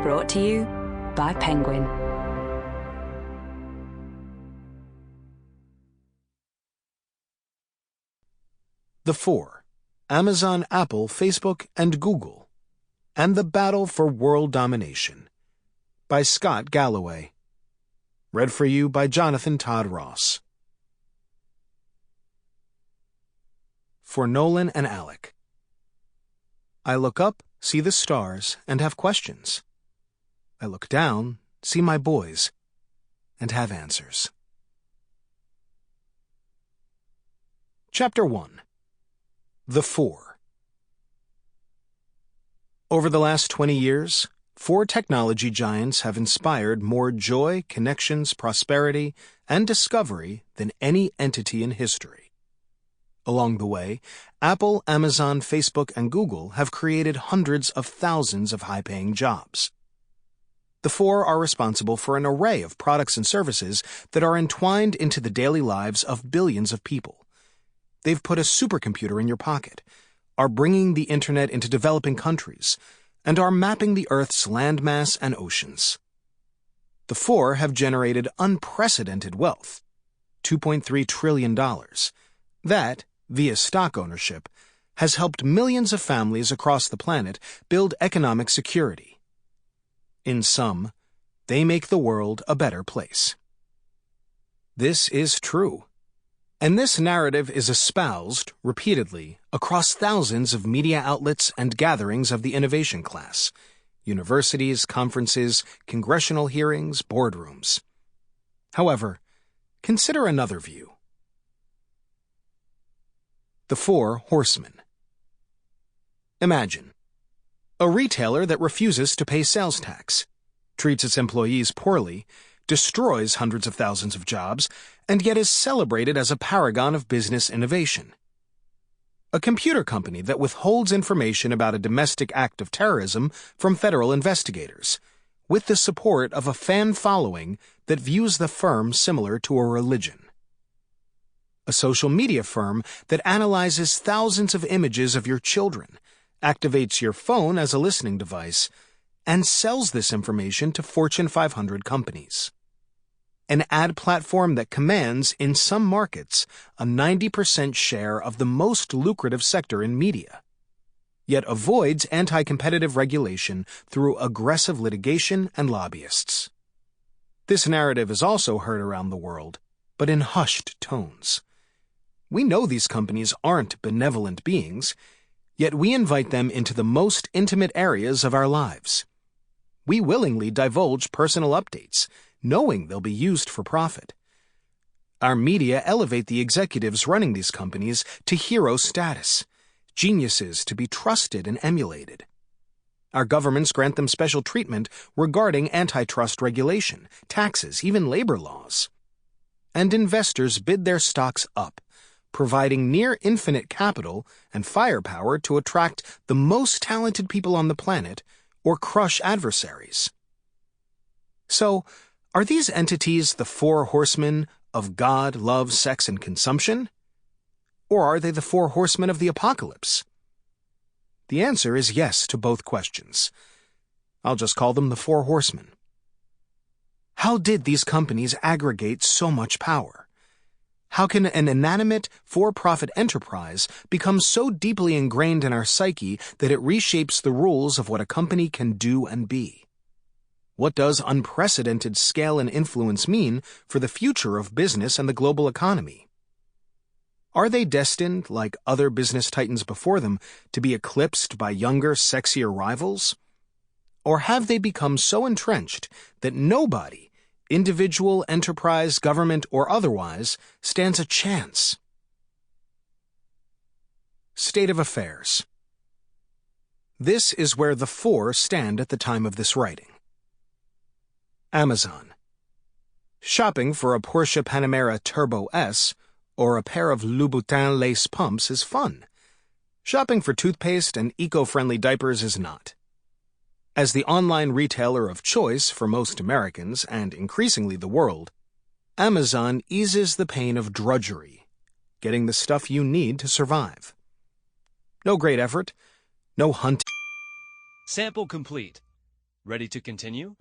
Brought to you by Penguin. The Four: Amazon, Apple, Facebook, and Google, and the Battle for World Domination, by Scott Galloway. Read for you by Jonathan Todd Ross. For Nolan and Alec. I look up, see the stars, and have questions. I look down, see my boys, and have answers. Chapter 1. The Four. Over the last 20 years, 4 technology giants have inspired more joy, connections, prosperity, and discovery than any entity in history. Along the way, Apple, Amazon, Facebook, and Google have created hundreds of thousands of high-paying jobs. The 4 are responsible for an array of products and services that are entwined into the daily lives of billions of people. They've put a supercomputer in your pocket, are bringing the internet into developing countries, and are mapping the Earth's landmass and oceans. The 4 have generated unprecedented wealth, $2.3 trillion. That, via stock ownership, has helped millions of families across the planet build economic security. In sum, they make the world a better place. This is true. And this narrative is espoused, repeatedly, across thousands of media outlets and gatherings of the innovation class: universities, conferences, congressional hearings, boardrooms. However, consider another view. The Four Horsemen. Imagine a retailer that refuses to pay sales tax, treats its employees poorly, destroys hundreds of thousands of jobs, and yet is celebrated as a paragon of business innovation. A computer company that withholds information about a domestic act of terrorism from federal investigators, with the support of a fan following that views the firm similar to a religion. A social media firm that analyzes thousands of images of your children, activates your phone as a listening device, and sells this information to Fortune 500 companies. An ad platform that commands, in some markets, a 90% share of the most lucrative sector in media, yet avoids anti-competitive regulation through aggressive litigation and lobbyists. This narrative is also heard around the world, but in hushed tones. We know these companies aren't benevolent beings, yet we invite them into the most intimate areas of our lives. We willingly divulge personal updates, knowing they'll be used for profit. Our media elevate the executives running these companies to hero status, geniuses to be trusted and emulated. Our governments grant them special treatment regarding antitrust regulation, taxes, even labor laws. And investors bid their stocks up, providing near infinite capital and firepower to attract the most talented people on the planet or crush adversaries. So, are these entities the 4 horsemen of God, love, sex, and consumption? Or are they the 4 horsemen of the apocalypse? The answer is yes to both questions. I'll just call them the 4 horsemen. How did these companies aggregate so much power? How can an inanimate, for-profit enterprise become so deeply ingrained in our psyche that it reshapes the rules of what a company can do and be? What does unprecedented scale and influence mean for the future of business and the global economy? Are they destined, like other business titans before them, to be eclipsed by younger, sexier rivals? Or have they become so entrenched that nobody, individual, enterprise, government, or otherwise, stands a chance? State of affairs. This is where the 4 stand at the time of this writing. Amazon. Shopping for a Porsche Panamera Turbo S or a pair of Louboutin lace pumps is fun. Shopping for toothpaste and eco-friendly diapers is not. As the online retailer of choice for most Americans and increasingly the world, Amazon eases the pain of drudgery, getting the stuff you need to survive. No great effort, no hunting. Sample complete. Ready to continue?